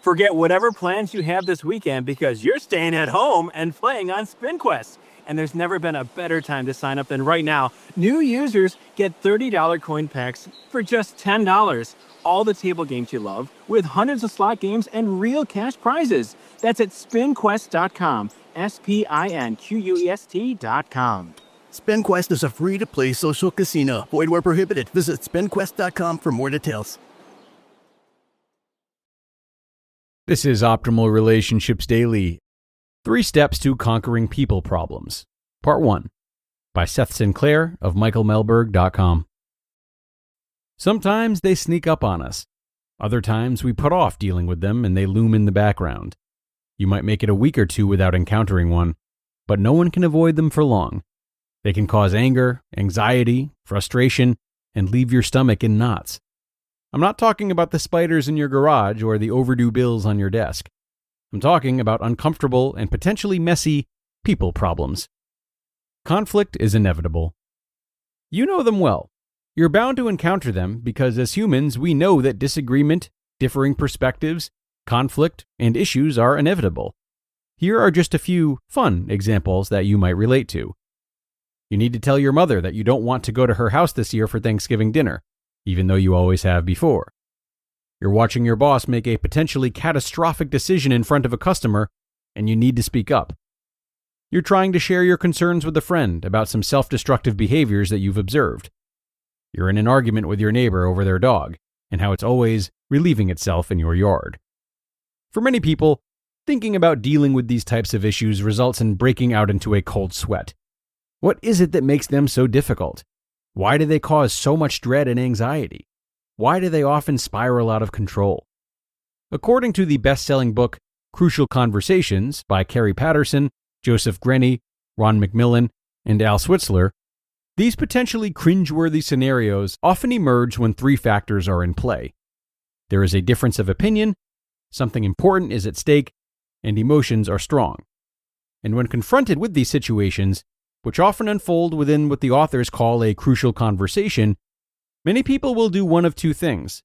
Forget whatever plans you have this weekend because you're staying at home and playing on SpinQuest. And there's never been a better time to sign up than right now. New users get $30 coin packs for just $10. All the table games you love, with hundreds of slot games and real cash prizes. That's at spinquest.com. SPINQUEST.com. SpinQuest is a free-to-play social casino. Void where prohibited. Visit spinquest.com for more details. This is Optimal Relationships Daily. 3 Steps to Conquering People Problems. Part 1. By Seth Sinclair of michaelmelberg.com. Sometimes they sneak up on us. Other times we put off dealing with them and they loom in the background. You might make it a week or two without encountering one, but no one can avoid them for long. They can cause anger, anxiety, frustration, and leave your stomach in knots. I'm not talking about the spiders in your garage or the overdue bills on your desk. I'm talking about uncomfortable and potentially messy people problems. Conflict is inevitable. You know them well. You're bound to encounter them because as humans, we know that disagreement, differing perspectives, conflict, and issues are inevitable. Here are just a few fun examples that you might relate to. You need to tell your mother that you don't want to go to her house this year for Thanksgiving dinner, even though you always have before. You're watching your boss make a potentially catastrophic decision in front of a customer, and you need to speak up. You're trying to share your concerns with a friend about some self-destructive behaviors that you've observed. You're in an argument with your neighbor over their dog, and how it's always relieving itself in your yard. For many people, thinking about dealing with these types of issues results in breaking out into a cold sweat. What is it that makes them so difficult? Why do they cause so much dread and anxiety? Why do they often spiral out of control? According to the best-selling book Crucial Conversations by Carrie Patterson, Joseph Grenny, Ron McMillan, and Al Switzler, these potentially cringeworthy scenarios often emerge when 3 factors are in play. There is a difference of opinion, something important is at stake, and emotions are strong. And when confronted with these situations, which often unfold within what the authors call a crucial conversation, many people will do one of 2 things.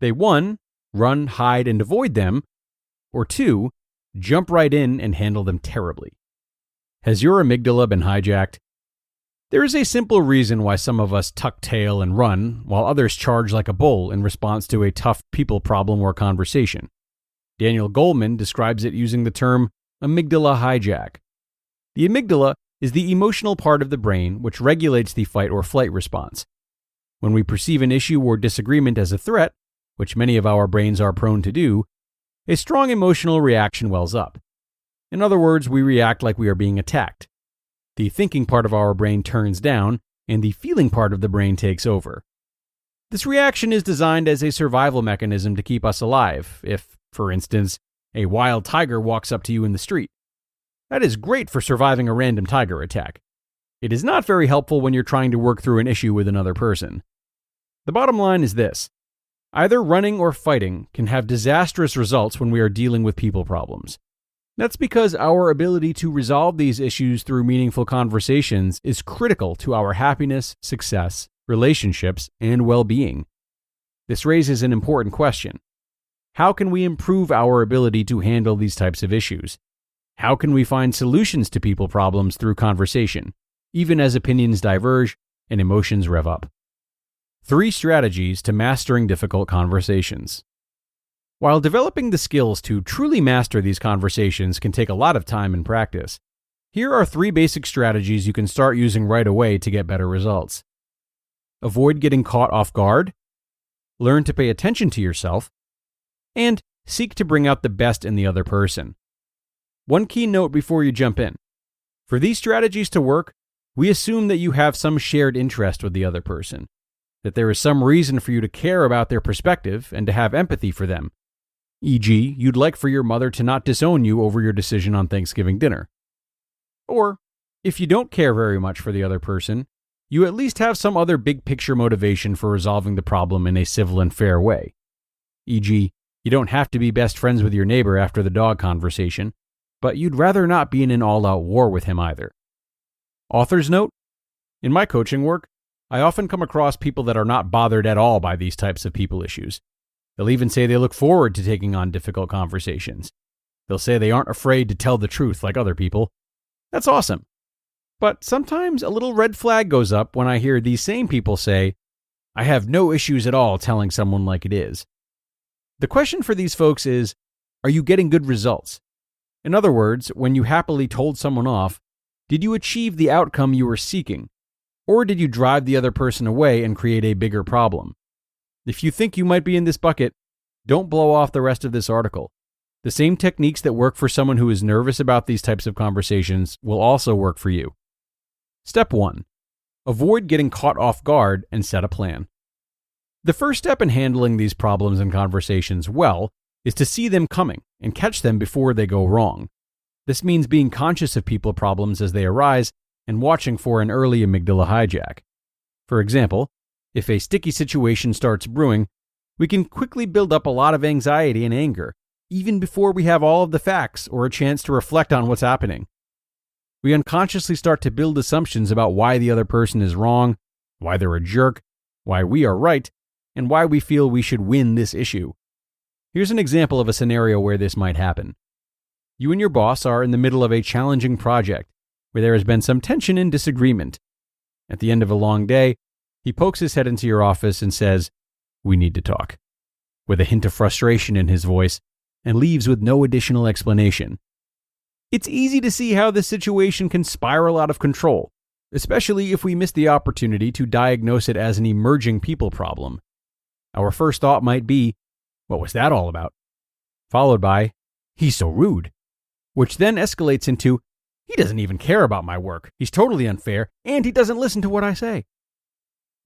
They 1, run, hide, and avoid them, or 2, jump right in and handle them terribly. Has your amygdala been hijacked? There is a simple reason why some of us tuck tail and run, while others charge like a bull in response to a tough people problem or conversation. Daniel Goleman describes it using the term amygdala hijack. The amygdala is the emotional part of the brain which regulates the fight or flight response. When we perceive an issue or disagreement as a threat, which many of our brains are prone to do, a strong emotional reaction wells up. In other words, we react like we are being attacked. The thinking part of our brain turns down, and the feeling part of the brain takes over. This reaction is designed as a survival mechanism to keep us alive if, for instance, a wild tiger walks up to you in the street. That is great for surviving a random tiger attack. It is not very helpful when you're trying to work through an issue with another person. The bottom line is this: either running or fighting can have disastrous results when we are dealing with people problems. That's because our ability to resolve these issues through meaningful conversations is critical to our happiness, success, relationships, and well-being. This raises an important question. How can we improve our ability to handle these types of issues? How can we find solutions to people problems through conversation, even as opinions diverge and emotions rev up? 3 strategies to mastering difficult conversations. While developing the skills to truly master these conversations can take a lot of time and practice, here are 3 basic strategies you can start using right away to get better results. Avoid getting caught off guard, learn to pay attention to yourself, and seek to bring out the best in the other person. One key note before you jump in. For these strategies to work, we assume that you have some shared interest with the other person, that there is some reason for you to care about their perspective and to have empathy for them. E.g., you'd like for your mother to not disown you over your decision on Thanksgiving dinner. Or, if you don't care very much for the other person, you at least have some other big picture motivation for resolving the problem in a civil and fair way. E.g., you don't have to be best friends with your neighbor after the dog conversation, but you'd rather not be in an all-out war with him either. Author's note: in my coaching work, I often come across people that are not bothered at all by these types of people issues. They'll even say they look forward to taking on difficult conversations. They'll say they aren't afraid to tell the truth like other people. That's awesome. But sometimes a little red flag goes up when I hear these same people say, I have no issues at all telling someone like it is. The question for these folks is, are you getting good results? In other words, when you happily told someone off, did you achieve the outcome you were seeking? Or did you drive the other person away and create a bigger problem? If you think you might be in this bucket, don't blow off the rest of this article. The same techniques that work for someone who is nervous about these types of conversations will also work for you. Step 1. Avoid getting caught off guard and set a plan. The first step in handling these problems and conversations well is to see them coming and catch them before they go wrong. This means being conscious of people problems as they arise and watching for an early amygdala hijack. For example, if a sticky situation starts brewing, we can quickly build up a lot of anxiety and anger, even before we have all of the facts or a chance to reflect on what's happening. We unconsciously start to build assumptions about why the other person is wrong, why they're a jerk, why we are right, and why we feel we should win this issue. Here's an example of a scenario where this might happen. You and your boss are in the middle of a challenging project where there has been some tension and disagreement. At the end of a long day, he pokes his head into your office and says, "We need to talk," with a hint of frustration in his voice, and leaves with no additional explanation. It's easy to see how this situation can spiral out of control, especially if we miss the opportunity to diagnose it as an emerging people problem. Our first thought might be, "What was that all about?" Followed by, "He's so rude," which then escalates into, "He doesn't even care about my work, he's totally unfair, and he doesn't listen to what I say."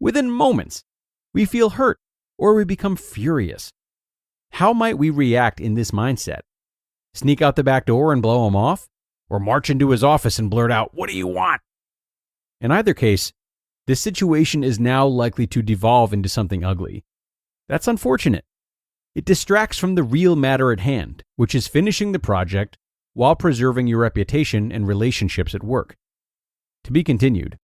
Within moments, we feel hurt or we become furious. How might we react in this mindset? Sneak out the back door and blow him off? Or march into his office and blurt out, "What do you want?" In either case, this situation is now likely to devolve into something ugly. That's unfortunate. It distracts from the real matter at hand, which is finishing the project while preserving your reputation and relationships at work. To be continued.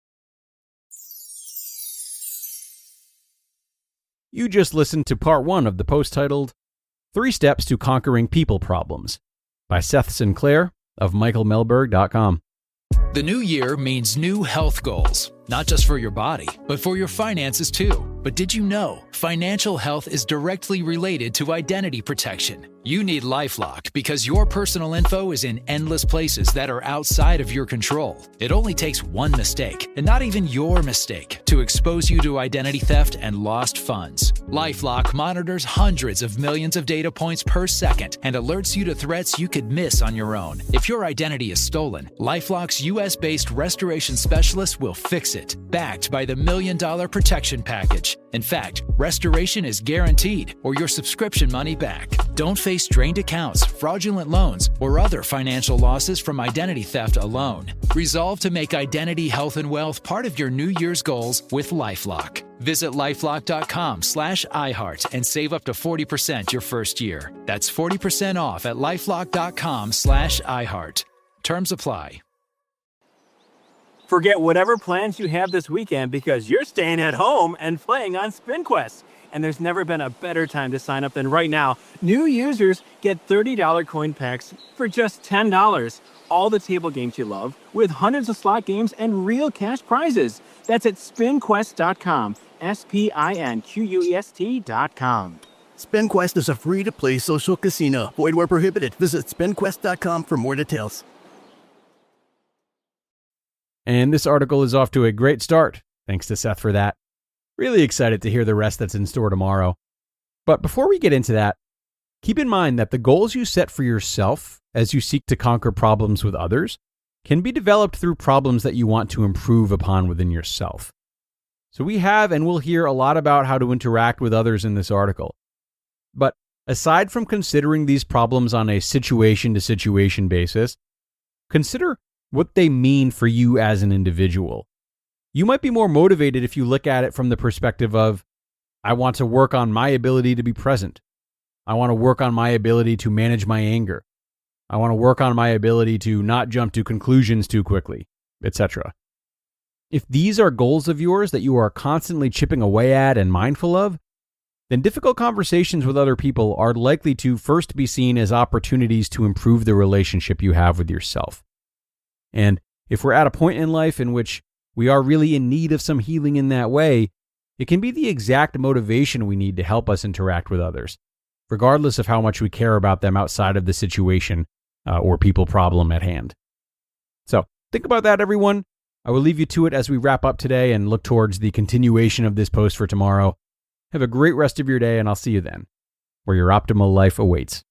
You just listened to part 1 of the post titled 3 Steps to Conquering People Problems by Seth Sinclair of michaelmelberg.com. The new year means new health goals, not just for your body, but for your finances too. But did you know financial health is directly related to identity protection? You need LifeLock because your personal info is in endless places that are outside of your control. It only takes one mistake, and not even your mistake, to expose you to identity theft and lost funds. LifeLock monitors hundreds of millions of data points per second and alerts you to threats you could miss on your own. If your identity is stolen, LifeLock's US-based restoration specialist will fix it, backed by the $1 Million Protection Package. In fact, restoration is guaranteed or your subscription money back. Don't face drained accounts, fraudulent loans, or other financial losses from identity theft alone. Resolve to make identity, health, and wealth part of your New Year's goals with LifeLock. Visit lifelock.com/iHeart and save up to 40% your first year. That's 40% off at lifelock.com/iHeart. Terms apply. Forget whatever plans you have this weekend because you're staying at home and playing on SpinQuest. And there's never been a better time to sign up than right now. New users get $30 coin packs for just $10. All the table games you love, with hundreds of slot games and real cash prizes. That's at spinquest.com. SPINQUEST.com. SpinQuest is a free-to-play social casino. Void where prohibited. Visit spinquest.com for more details. And this article is off to a great start. Thanks to Seth for that. Really excited to hear the rest that's in store tomorrow. But before we get into that, keep in mind that the goals you set for yourself as you seek to conquer problems with others can be developed through problems that you want to improve upon within yourself. So we have and will hear a lot about how to interact with others in this article. But aside from considering these problems on a situation-to-situation basis, consider what they mean for you as an individual. You might be more motivated if you look at it from the perspective of, I want to work on my ability to be present. I want to work on my ability to manage my anger. I want to work on my ability to not jump to conclusions too quickly, etc. If these are goals of yours that you are constantly chipping away at and mindful of, then difficult conversations with other people are likely to first be seen as opportunities to improve the relationship you have with yourself. And if we're at a point in life in which we are really in need of some healing in that way, it can be the exact motivation we need to help us interact with others, regardless of how much we care about them outside of the situation or people problem at hand. So think about that, everyone. I will leave you to it as we wrap up today and look towards the continuation of this post for tomorrow. Have a great rest of your day, and I'll see you then, where your optimal life awaits.